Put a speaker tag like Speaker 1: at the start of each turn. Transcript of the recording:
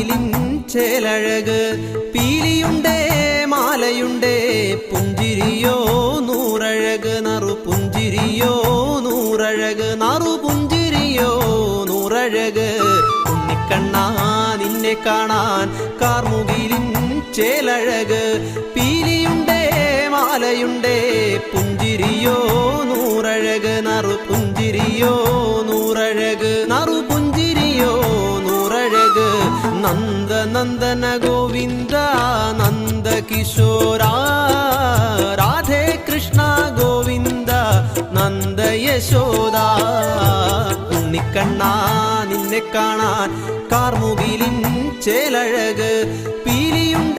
Speaker 1: കാർമുകിലിൻ ചേലഴക് പീലിയുണ്ടേ മാലയുണ്ടേ പുഞ്ചിരിയോ നൂറഴക് നറു പുഞ്ചിരിയോ നൂറഴക് നറു പുഞ്ചിരിയോ നൂറഴക് ഉണ്ണിക്കണ്ണാ നിന്നെ കാണാൻ കാർമുകിലിൻ ചേലഴക് പീലിയുണ്ടേ മാലയുണ്ടേ പുഞ്ചിരിയോ നൂറഴക് നറു പുഞ്ചിരിയോ നൂറഴക് നറു പുഞ്ചിരിയോ നൂറഴക് നന്ദ നന്ദന ഗോവിന്ദ നന്ദ കിശോര രാധേ കൃഷ്ണ ഗോവിന്ദ നന്ദ യശോദ ഉണ്ണിക്കണ്ണാ നിന്നെ കാണാൻ കാർമുകിലിൻ ചേലഴക് പീലിയുണ്ട്